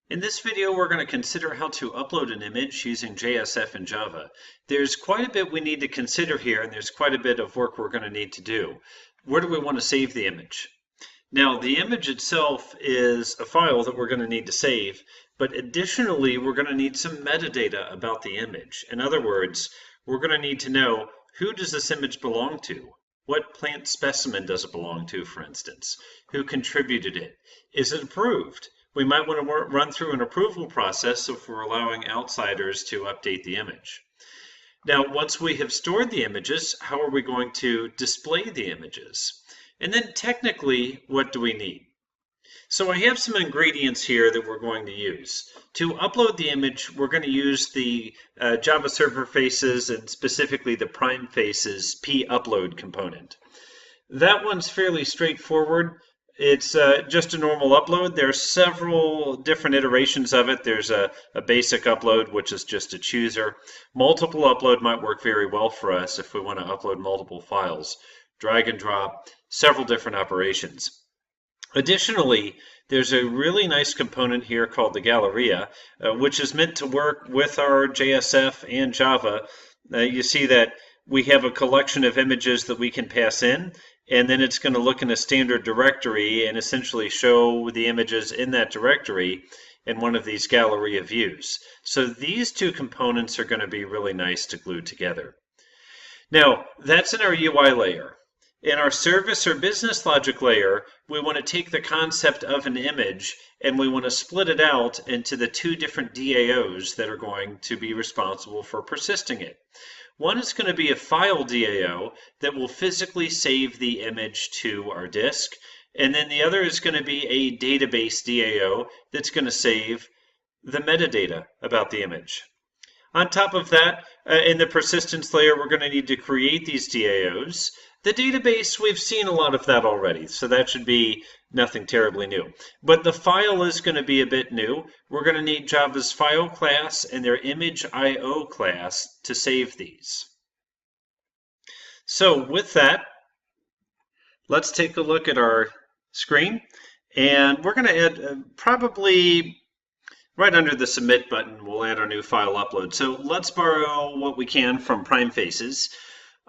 In this video, we're going to consider how to upload an image using JSF and Java. There's quite a bit we need to consider here, and there's quite a bit of work we're going to need to do. Where do we want to save the image? Now, the image itself is a file that we're going to need to save, but additionally, we're going to need some metadata about the image. In other words, we're going to need to know, who does this image belong to? What plant specimen does it belong to, for instance? Who contributed it? Is it approved? We might want to run through an approval process if we're allowing outsiders to update the image. Now, once we have stored the images, how are we going to display the images? And then technically, what do we need? So I have some ingredients here that we're going to use. To upload the image, we're going to use the Java server faces and specifically the PrimeFaces PUpload component. That one's fairly straightforward. It's just a normal upload. There are several different iterations of it. There's a basic upload, which is just a chooser. Multiple upload might work very well for us if we want to upload multiple files. Drag and drop, several different operations. Additionally, there's a really nice component here called the Galleria, which is meant to work with our JSF and Java. You see that we have a collection of images that we can pass in, and then it's going to look in a standard directory and essentially show the images in that directory in one of these Galleria views. So these two components are going to be really nice to glue together. Now, that's in our UI layer. In our service or business logic layer, we want to take the concept of an image and we want to split it out into the two different DAOs that are going to be responsible for persisting it. One is going to be a file DAO that will physically save the image to our disk, and then the other is going to be a database DAO that's going to save the metadata about the image. On top of that, in the persistence layer, we're going to need to create these DAOs. The database, we've seen a lot of that already, so that should be nothing terribly new. But the file is going to be a bit new. We're going to need Java's file class and their image IO class to save these. So with that, let's take a look at our screen. And we're going to add probably right under the submit button, we'll add our new file upload. So let's borrow what we can from PrimeFaces.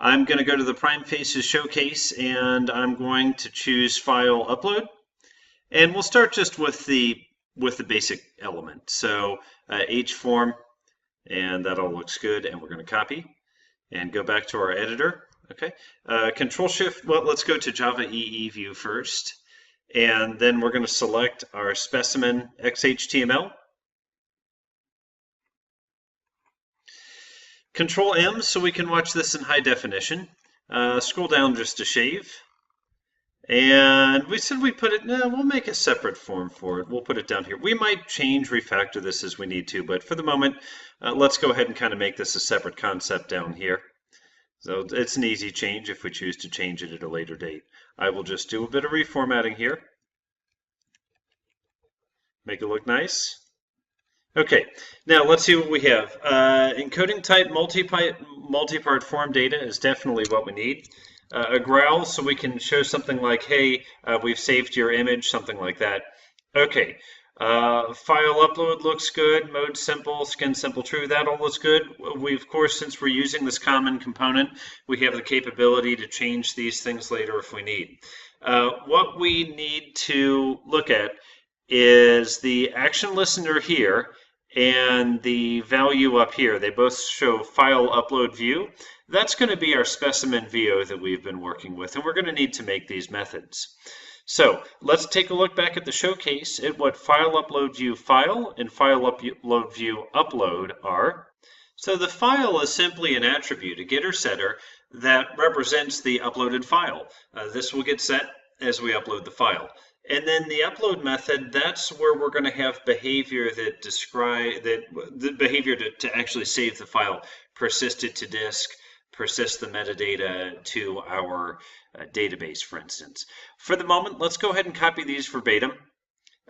I'm going to go to the PrimeFaces showcase and I'm going to choose file upload. And we'll start just with the basic element. So hform, and that all looks good, and we're going to copy and go back to our editor. Okay. Control Shift, well, let's go to Java EE view first. And then we're going to select our specimen XHTML. Control M so we can watch this in high definition. Scroll down just to shave. And we said we put it, no, we'll make a separate form for it. We'll put it down here. We might refactor this as we need to, but for the moment, let's go ahead and kind of make this a separate concept down here. So it's an easy change if we choose to change it at a later date. I will just do a bit of reformatting here. Make it look nice. Okay, now let's see what we have. Encoding type multi-part form data is definitely what we need. A growl so we can show something like, hey, we've saved your image, something like that. Okay, file upload looks good, mode simple, skin simple true, that all looks good. We, of course, since we're using this common component, we have the capability to change these things later if we need. What we need to look at is the action listener here and the value up here. They both show file upload view. That's going to be our specimen VO that we've been working with, and we're going to need to make these methods. So let's take a look back at the showcase at what file upload view file and file upload view upload are. So the file is simply an attribute, a getter setter, that represents the uploaded file. This will get set as we upload the file. And then the upload method, that's where we're going to have behavior that the behavior to actually save the file, persist it to disk, persist the metadata to our database, for instance. For the moment, let's go ahead and copy these verbatim.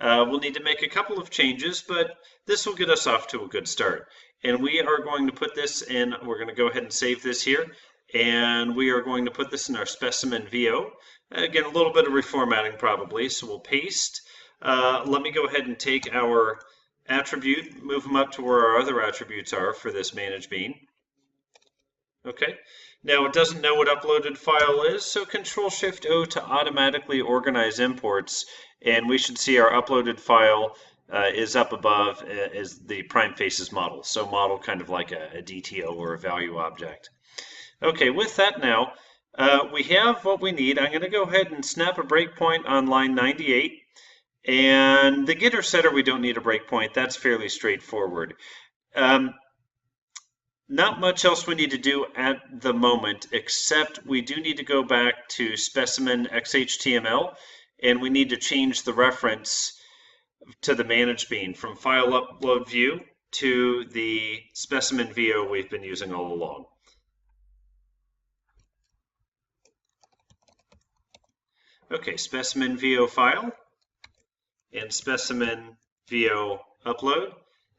We'll need to make a couple of changes, but this will get us off to a good start. And we are going to put this in, we're going to go ahead and save this here. And we are going to put this in our specimen VO. Again, a little bit of reformatting probably, so we'll paste. Let me go ahead and take our attribute, move them up to where our other attributes are for this manage bean. Okay, now it doesn't know what uploaded file is, so Control-Shift-O to automatically organize imports, and we should see our uploaded file is up above is the PrimeFaces model, so model kind of like a DTO or a value object. Okay, with that now, we have what we need. I'm going to go ahead and snap a breakpoint on line 98. And the getter setter, we don't need a breakpoint. That's fairly straightforward. Not much else we need to do at the moment, except we do need to go back to specimen XHTML, and we need to change the reference to the manage bean from file upload view to the specimen VO we've been using all along. Okay, specimen VO file and specimen VO upload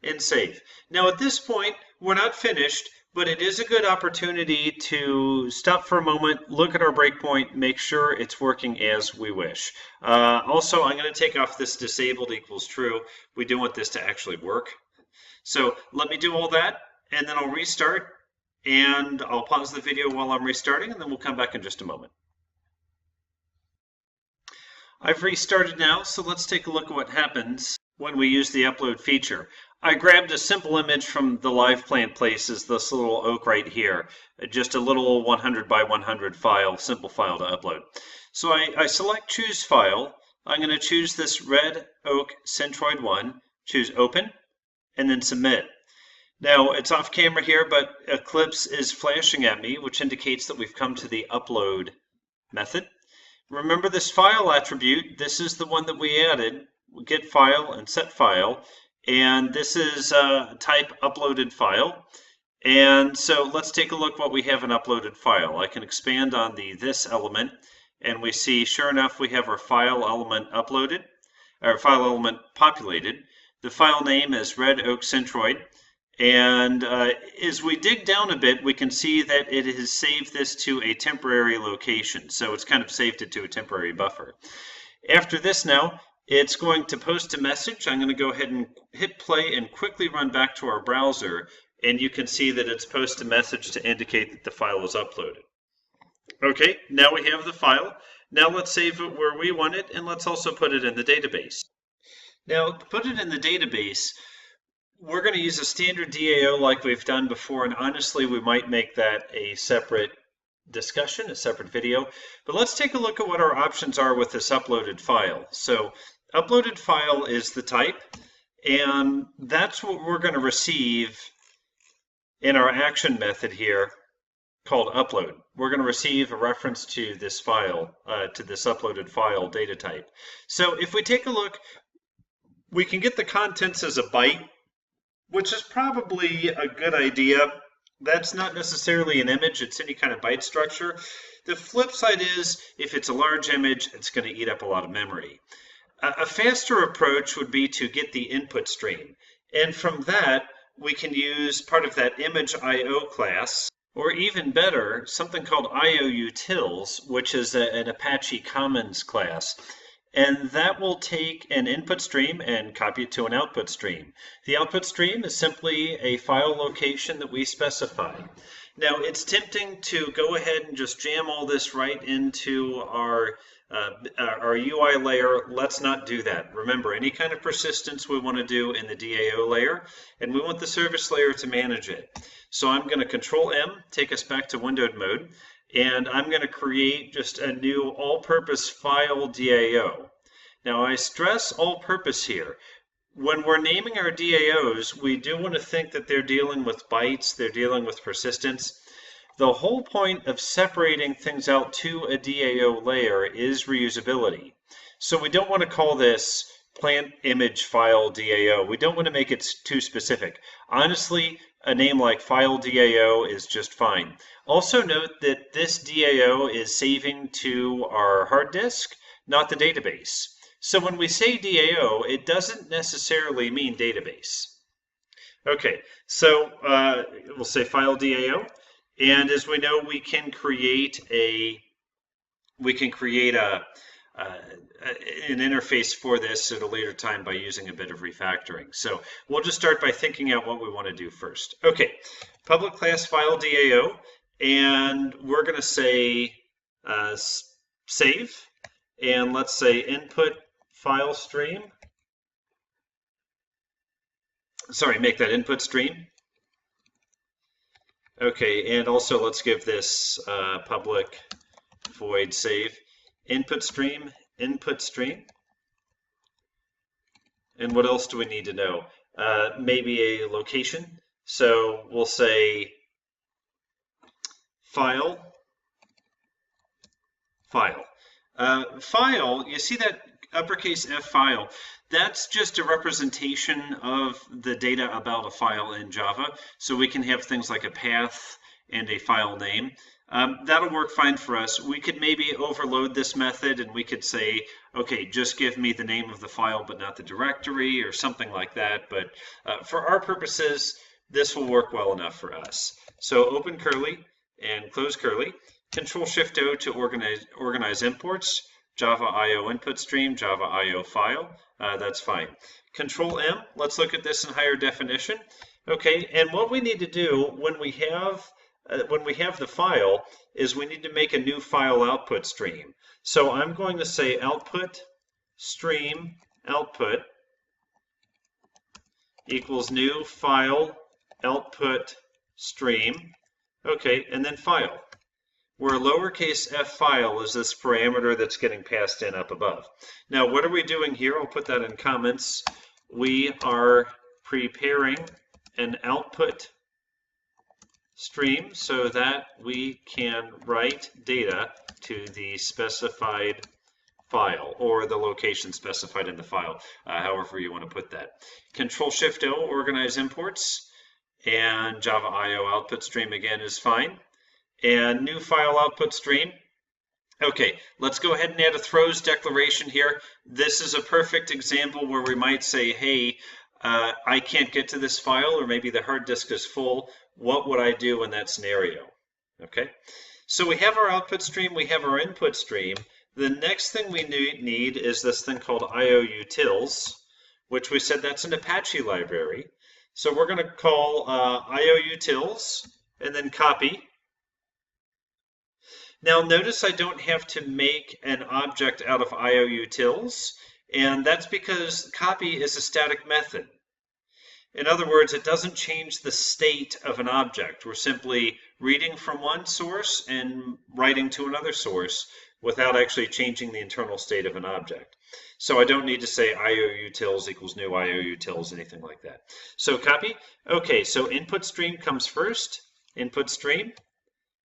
and save. Now at this point, we're not finished, but it is a good opportunity to stop for a moment, look at our breakpoint, make sure it's working as we wish. Also, I'm going to take off this disabled equals true. We do want this to actually work. So let me do all that, and then I'll restart, and I'll pause the video while I'm restarting, and then we'll come back in just a moment. I've restarted now, so let's take a look at what happens when we use the upload feature. I grabbed a simple image from the live plant places, this little oak right here, just a little 100 by 100 file, simple file to upload. So I select choose file. I'm going to choose this red oak centroid one, choose open, and then submit. Now it's off camera here, but Eclipse is flashing at me, which indicates that we've come to the upload method. Remember this file attribute, this is the one that we added, get file and set file, and this is type uploaded file. And so let's take a look what we have in uploaded file. I can expand on the this element, and we see sure enough we have our file element uploaded, or file element populated. The file name is red oak centroid. And as we dig down a bit, we can see that it has saved this to a temporary location. So it's kind of saved it to a temporary buffer. After this now, it's going to post a message. I'm going to go ahead and hit play and quickly run back to our browser. And you can see that it's posted a message to indicate that the file was uploaded. Okay, now we have the file. Now let's save it where we want it, and let's also put it in the database. Now, to put it in the database, we're going to use a standard DAO like we've done before, and honestly, we might make that a separate discussion, a separate video. But let's take a look at what our options are with this uploaded file. So, uploaded file is the type, and that's what we're going to receive in our action method here called upload. We're going to receive a reference to this file, to this uploaded file data type. So, if we take a look, we can get the contents as a byte, which is probably a good idea. That's not necessarily an image, it's any kind of byte structure. The flip side is, if it's a large image, it's going to eat up a lot of memory. A faster approach would be to get the input stream. And from that, we can use part of that image IO class, or even better, something called IOUtils, which is an Apache Commons class. And that will take an input stream and copy it to an output stream. The output stream is simply a file location that we specify. Now, it's tempting to go ahead and just jam all this right into our UI layer. Let's not do that. Remember, any kind of persistence we want to do in the DAO layer, and we want the service layer to manage it. So I'm going to Control M, take us back to windowed mode. And I'm going to create just a new all-purpose file DAO. Now I stress all-purpose here. When we're naming our DAOs, we do want to think that they're dealing with bytes, they're dealing with persistence. The whole point of separating things out to a DAO layer is reusability. So we don't want to call this plant image file DAO. We don't want to make it too specific. Honestly, a name like file DAO is just fine. Also note that this DAO is saving to our hard disk, not the database. So when we say DAO, it doesn't necessarily mean database. Okay, so we'll say file DAO, and as we know, we can create a an interface for this at a later time by using a bit of refactoring. So we'll just start by thinking out what we want to do first. Okay, public class file DAO, and we're going to say save, and let's say input file stream. Sorry, make that input stream. Okay, and also let's give this public void save input stream, input stream. And what else do we need to know? Maybe a location. So we'll say file. File, you see that uppercase F file? That's just a representation of the data about a file in Java. So we can have things like a path and a file name. That'll work fine for us. We could maybe overload this method and we could say, okay, just give me the name of the file but not the directory or something like that. But for our purposes, this will work well enough for us. So open curly and close curly. Control-Shift-O to organize imports. Java IO input stream, Java IO file. That's fine. Control-M, let's look at this in higher definition. Okay, and what we need to do when we have the file is we need to make a new file output stream. So I'm going to say output stream output equals new file output stream. Okay, and then file, where lowercase f file is this parameter that's getting passed in up above. Now, what are we doing here? I'll put that in comments. We are preparing an output stream so that we can write data to the specified file or the location specified in the file, however you want to put that. Control-Shift-O, organize imports, and Java IO output stream again is fine. And new file output stream. Okay, let's go ahead and add a throws declaration here. This is a perfect example where we might say, hey, I can't get to this file, or maybe the hard disk is full. What would I do in that scenario? Okay, so we have our output stream, we have our input stream. The next thing we need is this thing called IOUtils, which we said that's an Apache library. So we're going to call IOUtils and then copy. Now notice I don't have to make an object out of IOUtils, and that's because copy is a static method. In other words, it doesn't change the state of an object. We're simply reading from one source and writing to another source without actually changing the internal state of an object. So I don't need to say IOUtils equals new IOUtils, anything like that. So copy. Okay, so input stream comes first, input stream,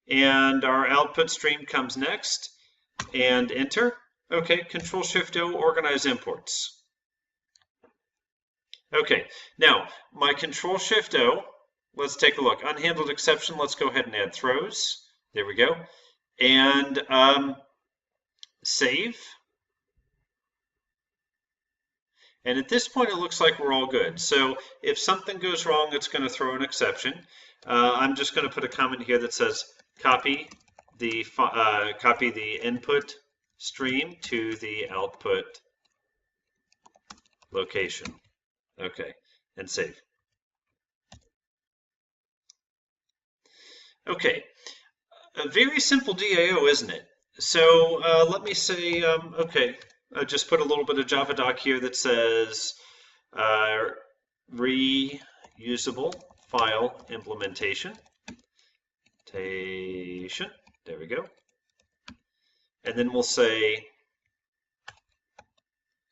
and our output stream comes next, and enter. Okay, Control-Shift-O, organize imports. Okay, now my Control-Shift-O, let's take a look. Unhandled exception, let's go ahead and add throws. There we go. And save. And at this point, it looks like we're all good. So if something goes wrong, it's going to throw an exception. I'm just going to put a comment here that says copy the input stream to the output location. Okay, and save. Okay, a very simple DAO, isn't it? So let me say, okay, I just put a little bit of Java doc here that says reusable file implementation. There we go. And then we'll say,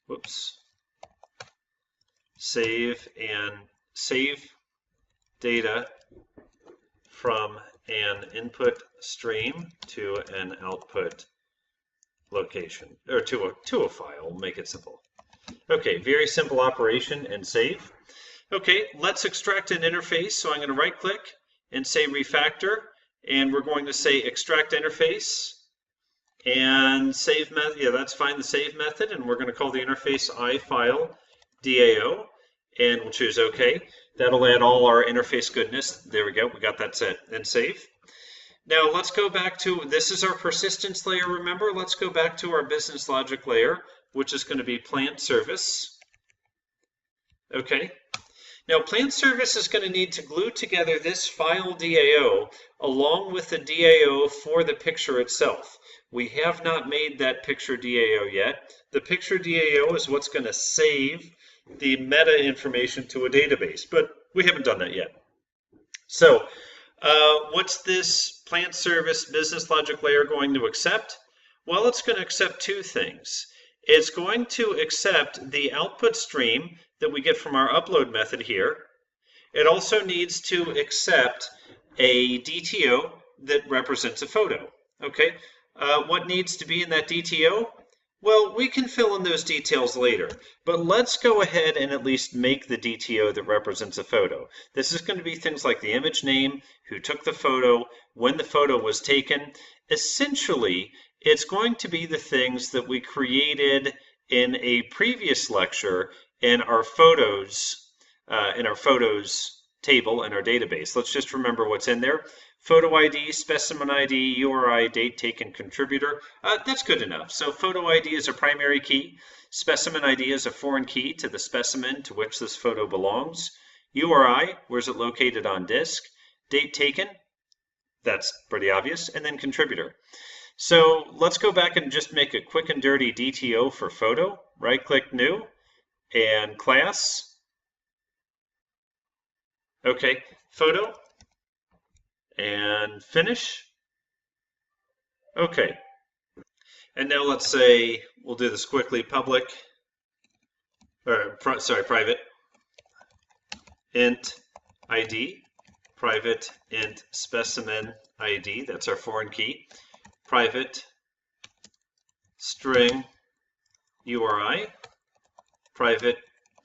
whoops, save data from an input stream to an output location, or to a file. Make it simple. Okay, very simple operation, and save. Okay, let's extract an interface. So I'm going to right click and say refactor, and we're going to say extract interface and save method. Yeah, that's fine, the save method, and we're going to call the interface iFileDAO, and we'll choose OK. That'll add all our interface goodness. There we go, we got that set, and save. Now let's go back to, this is our persistence layer, remember? Let's go back to our business logic layer, which is going to be plant service. Okay. Now plant service is going to need to glue together this file DAO along with the DAO for the picture itself. We have not made that picture DAO yet. The picture DAO is what's going to save the meta information to a database, but we haven't done that yet. So what's this plant service business logic layer going to accept? Well, it's going to accept two things. It's going to accept the output stream that we get from our upload method here. It also needs to accept a DTO that represents a photo. Okay, what needs to be in that DTO? Well, we can fill in those details later, but let's go ahead and at least make the DTO that represents a photo. This is going to be things like the image name, who took the photo, when the photo was taken. Essentially, it's going to be the things that we created in a previous lecture in our photos table in our database. Let's just remember what's in there. Photo ID, specimen ID, URI, date taken, contributor. That's good enough. So photo ID is a primary key. Specimen ID is a foreign key to the specimen to which this photo belongs. URI, where's it located on disk? Date taken, that's pretty obvious. And then contributor. So let's go back and just make a quick and dirty DTO for photo. Right-click New and Class. Okay, Photo. And finish. Okay. And now let's say, we'll do this quickly, private int ID, private int specimen ID, that's our foreign key, private string URI, private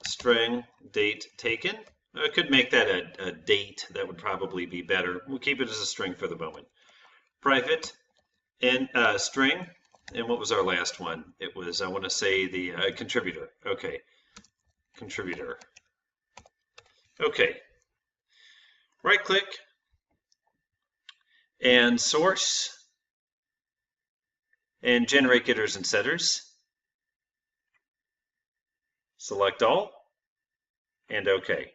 string date taken. I could make that a date. That would probably be better. We'll keep it as a string for the moment. Private and string. And what was our last one? It was, I want to say, the contributor. Okay. Contributor. Okay. Right click and source and generate getters and setters. Select all and OK.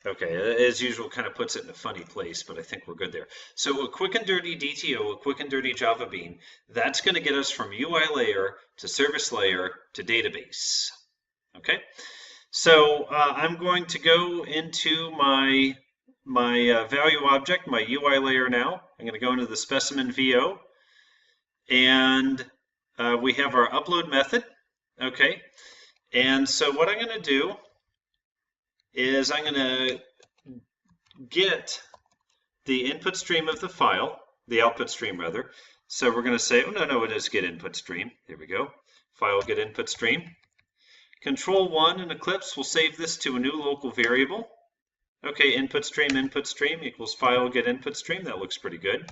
Okay, as usual, kind of puts it in a funny place, but I think we're good there. So a quick and dirty DTO, a quick and dirty Java Bean, that's going to get us from UI layer to service layer to database. Okay, so I'm going to go into my value object, my UI layer now. I'm going to go into the specimen VO, and we have our upload method. Okay, and so what I'm going to do is I'm going to get the input stream of the file, the output stream rather. So we're going to say, oh no, it is get input stream. Here we go. File get input stream. Control 1 in Eclipse will save this to a new local variable. Okay, input stream equals file get input stream. That looks pretty good.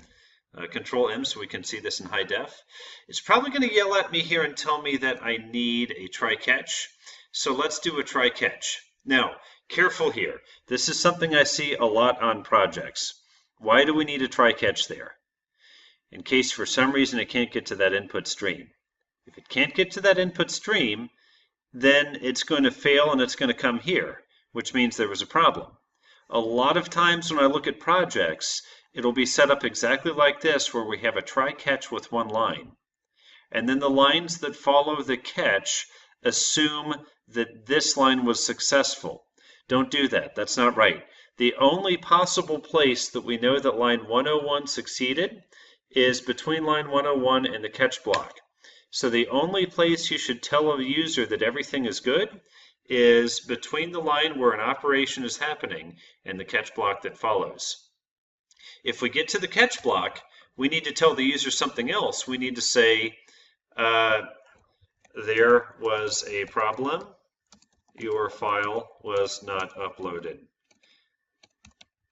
Control M so we can see this in high def. It's probably going to yell at me here and tell me that I need a try-catch. So let's do a try-catch. Now, careful here. This is something I see a lot on projects. Why do we need a try-catch there? In case for some reason it can't get to that input stream. If it can't get to that input stream, then it's going to fail and it's going to come here, which means there was a problem. A lot of times when I look at projects, it'll be set up exactly like this, where we have a try-catch with one line. And then the lines that follow the catch assume that this line was successful. Don't do that. That's not right. The only possible place that we know that line 101 succeeded is between line 101 and the catch block. So the only place you should tell a user that everything is good is between the line where an operation is happening and the catch block that follows. If we get to the catch block, we need to tell the user something else. We need to say, there was a problem. Your file was not uploaded.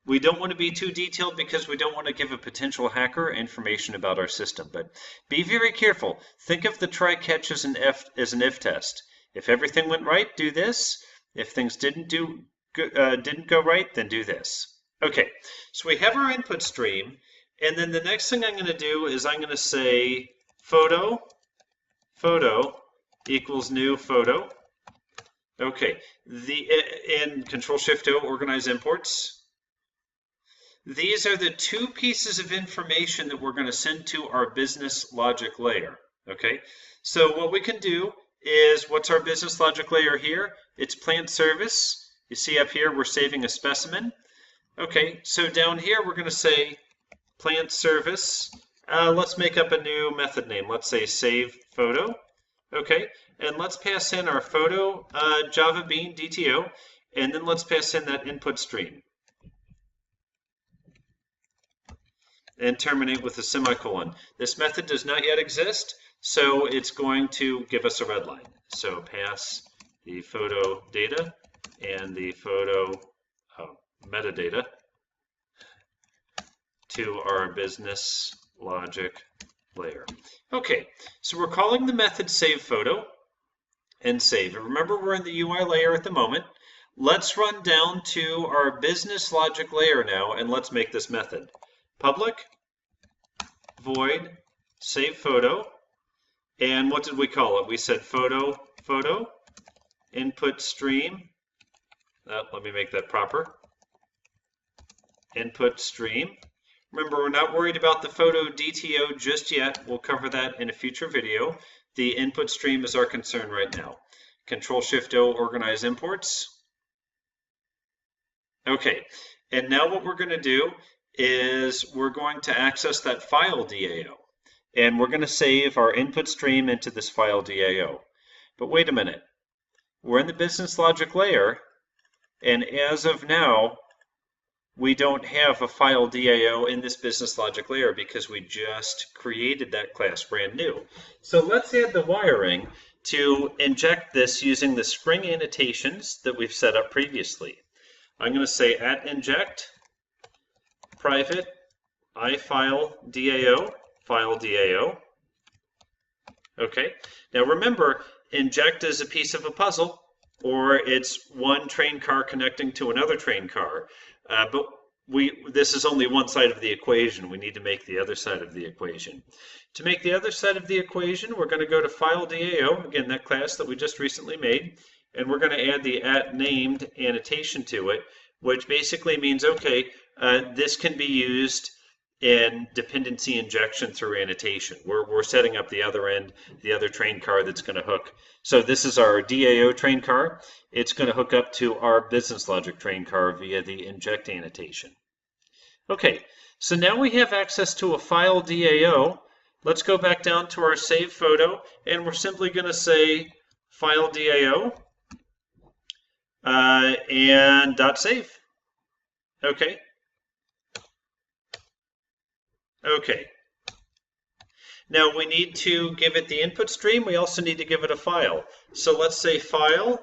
We don't want to be too detailed because we don't want to give a potential hacker information about our system, but be very careful. Think of the try-catch as an if test. If everything went right, do this. If things didn't go right, then do this. Okay, so we have our input stream, And then the next thing I'm going to do is I'm going to say photo equals new photo. Okay, and Control-Shift-O, organize imports. These are the two pieces of information that we're going to send to our business logic layer. Okay, so what we can do is, what's our business logic layer here? It's plant service. You see up here we're saving a specimen. Okay, so down here we're going to say plant service. Let's make up a new method name. Let's say save photo. Okay, and let's pass in our photo Java bean DTO, and then let's pass in that input stream. And terminate with a semicolon. This method does not yet exist, so it's going to give us a red line. So pass the photo data and the photo metadata to our business logic layer. Okay, so we're calling the method savePhoto and save. And remember, we're in the UI layer at the moment. Let's run down to our business logic layer now, and let's make this method. Public void savePhoto, and what did we call it? We said photo input stream. Let me make that proper. Input stream. Remember, we're not worried about the photo DTO just yet. We'll cover that in a future video. The input stream is our concern right now. Control-Shift-O, organize imports. Okay, and now what we're going to do is we're going to access that file DAO. And we're going to save our input stream into this file DAO. But wait a minute. We're in the business logic layer, and as of now, we don't have a file DAO in this business logic layer because we just created that class brand new. So let's add the wiring to inject this using the Spring annotations that we've set up previously. I'm going to say @inject private iFileDAO, file DAO. Okay, now remember, inject is a piece of a puzzle, or it's one train car connecting to another train car. But this is only one side of the equation. We need to make the other side of the equation. To make the other side of the equation, we're going to go to file DAO, again, that class that we just recently made, and we're going to add the @named annotation to it, which basically means, okay, this can be used in dependency injection through annotation. We're setting up the other end, the other train car that's going to hook. So this is our DAO train car. It's going to hook up to our business logic train car via the inject annotation. Okay, so now we have access to a file DAO. Let's go back down to our save photo, and we're simply going to say file DAO and .save. Okay. Okay. Now we need to give it the input stream. We also need to give it a file. So let's say file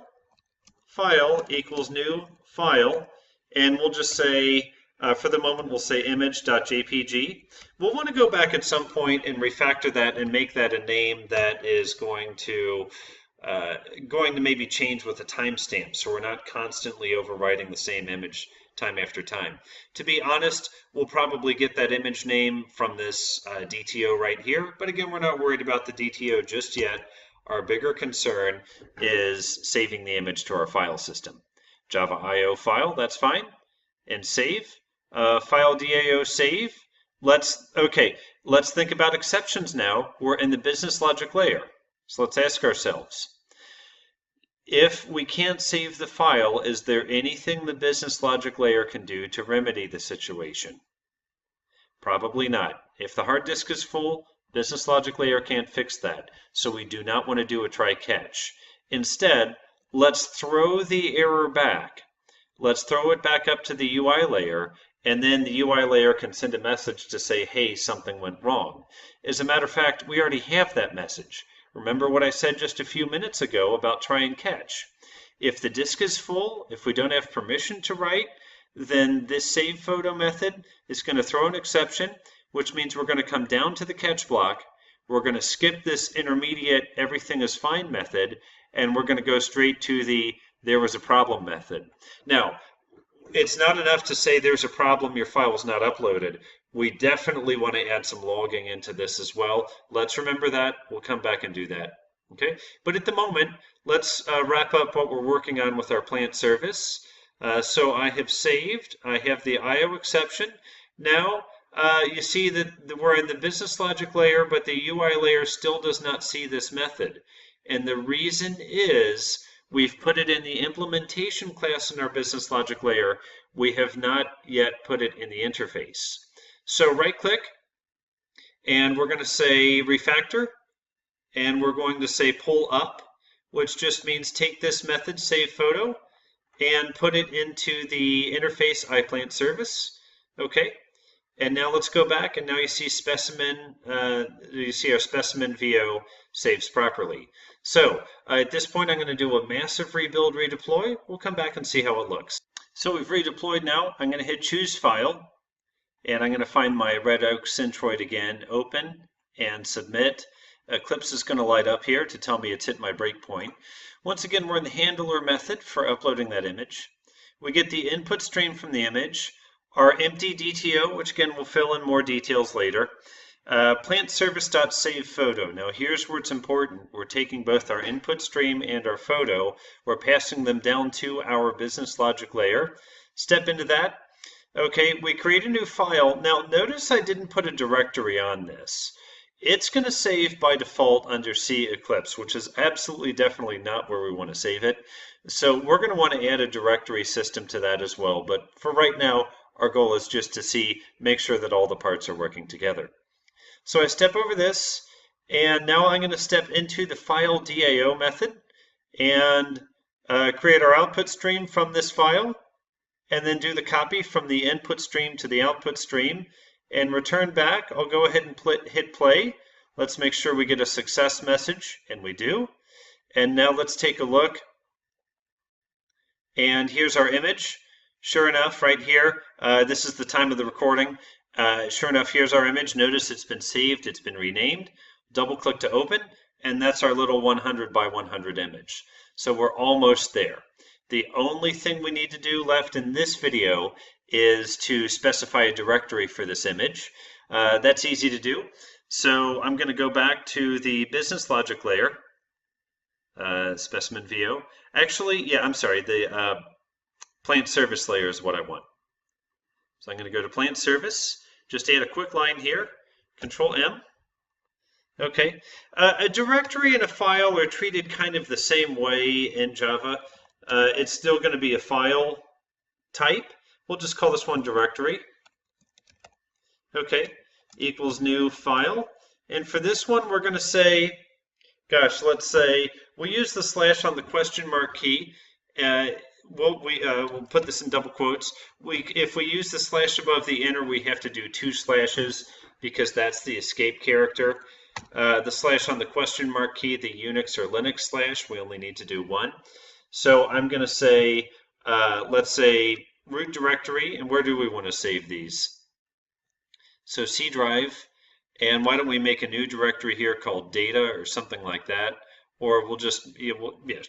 equals new file, and we'll just say, for the moment, we'll say image.jpg. We'll want to go back at some point and refactor that and make that a name that is going to maybe change with a timestamp, so we're not constantly overwriting the same image time after time. To be honest, we'll probably get that image name from this DTO right here, but again, we're not worried about the DTO just yet. Our bigger concern is saving the image to our file system. Java IO file, that's fine, and save. File DAO save. Let's think about exceptions now. We're in the business logic layer, so let's ask ourselves, if we can't save the file, is there anything the business logic layer can do to remedy the situation? Probably not. If the hard disk is full, business logic layer can't fix that, so we do not want to do a try-catch. Instead, let's throw the error back. Let's throw it back up to the UI layer, and then the UI layer can send a message to say, hey, something went wrong. As a matter of fact, we already have that message. Remember what I said just a few minutes ago about try and catch. If the disk is full, if we don't have permission to write, then this save photo method is going to throw an exception, which means we're going to come down to the catch block. We're going to skip this intermediate everything is fine method, and we're going to go straight to the there was a problem method. Now, it's not enough to say there's a problem, your file was not uploaded. We definitely want to add some logging into this as well. Let's remember that. We'll come back and do that. Okay, but at the moment, let's wrap up what we're working on with our plant service. So I have saved. I have the IO exception. Now you see that we're in the business logic layer, but the UI layer still does not see this method. And the reason is we've put it in the implementation class in our business logic layer. We have not yet put it in the interface. So right click, and we're going to say refactor, and we're going to say pull up, which just means take this method, save photo, and put it into the interface iPlant service. Okay, and now let's go back, and now you see specimen, you see our specimen VO saves properly. So at this point, I'm going to do a massive rebuild redeploy. We'll come back and see how it looks. So we've redeployed now. I'm going to hit choose file. And I'm going to find my Red Oak Centroid again, open and submit. Eclipse is going to light up here to tell me it's hit my breakpoint. Once again, we're in the handler method for uploading that image. We get the input stream from the image, our empty DTO, which again we'll fill in more details later. Plant service.save photo. Now here's where it's important. We're taking both our input stream and our photo. We're passing them down to our business logic layer. Step into that. Okay, we create a new file. Now notice I didn't put a directory on this. It's going to save by default under C Eclipse, which is absolutely definitely not where we want to save it. So we're going to want to add a directory system to that as well. But for right now, our goal is just to make sure that all the parts are working together. So I step over this, and now I'm going to step into the file DAO method and create our output stream from this file, and then do the copy from the input stream to the output stream and return back. I'll go ahead and hit play. Let's make sure we get a success message, and we do. And now let's take a look. And here's our image. Sure enough, right here, this is the time of the recording. Sure enough, here's our image. Notice it's been saved, it's been renamed. Double click to open, and that's our little 100 by 100 image. So we're almost there. The only thing we need to do left in this video is to specify a directory for this image. That's easy to do. So I'm going to go back to the business logic layer, specimen VO. Actually, yeah, I'm sorry, the plant service layer is what I want. So I'm going to go to plant service, just add a quick line here, Control M. Okay, a directory and a file are treated kind of the same way in Java. It's still going to be a file type. We'll just call this one directory. Okay, equals new file. And for this one, we're going to say, gosh, let's say we use the slash on the question mark key. We'll put this in double quotes. If we use the slash above the enter, we have to do 2 slashes because that's the escape character. The slash on the question mark key, the Unix or Linux slash, we only need to do 1. So I'm going to say, let's say root directory, and where do we want to save these? So C drive, and why don't we make a new directory here called data or something like that, or we'll just, yeah,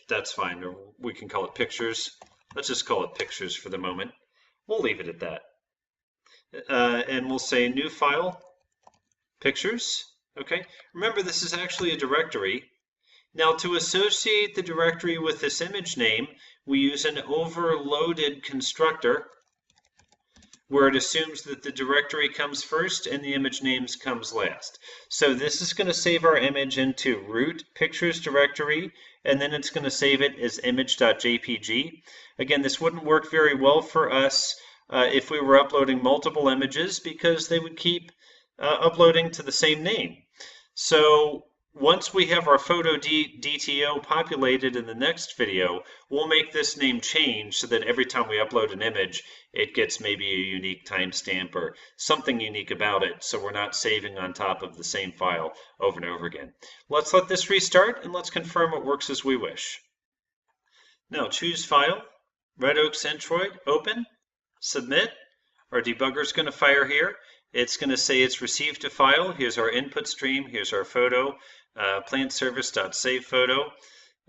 that's fine, or we can call it pictures. Let's just call it pictures for the moment. We'll leave it at that. And we'll say new file, pictures, okay? Remember, this is actually a directory. Now, to associate the directory with this image name, we use an overloaded constructor where it assumes that the directory comes first and the image names comes last. So this is going to save our image into root pictures directory, and then it's going to save it as image.jpg. Again, this wouldn't work very well for us if we were uploading multiple images because they would keep uploading to the same name. So once we have our photo DTO populated in the next video, we'll make this name change so that every time we upload an image, it gets maybe a unique timestamp or something unique about it, so we're not saving on top of the same file over and over again. Let's let this restart and let's confirm it works as we wish. Now choose File, Red Oak Centroid, Open, Submit. Our debugger is going to fire here. It's going to say it's received a file. Here's our input stream. Here's our photo. Plant service.save photo.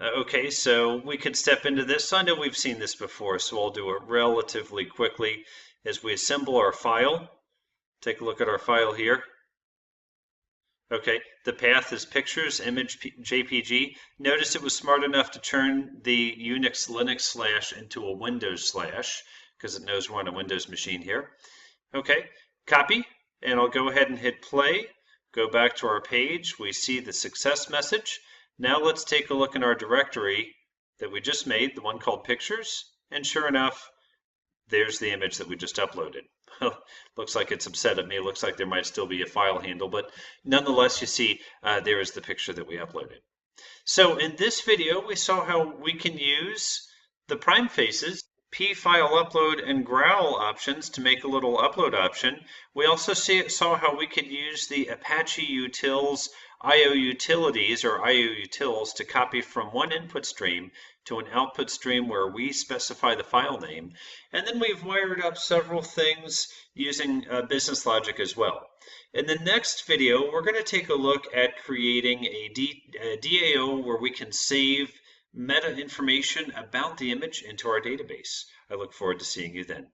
Okay, so we could step into this. I know we've seen this before, so I'll do it relatively quickly as we assemble our file. Take a look at our file here. Okay, the path is pictures, image, JPG. Notice it was smart enough to turn the Unix Linux slash into a Windows slash because it knows we're on a Windows machine here. Okay, copy, and I'll go ahead and hit play. Go back to our page. We see the success message. Now let's take a look in our directory that we just made, the one called pictures, and sure enough, there's the image that we just uploaded. Looks like it's upset at me. It looks like there might still be a file handle, but nonetheless, you see there is the picture that we uploaded. So in this video, we saw how we can use the PrimeFaces, PFileUpload and growl options to make a little upload option. We also saw how we could use the Apache IOUtils IOUtilities or IOUtils to copy from one input stream to an output stream where we specify the file name. And then we've wired up several things using business logic as well. In the next video, we're going to take a look at creating a DAO where we can save meta information about the image into our database. I look forward to seeing you then.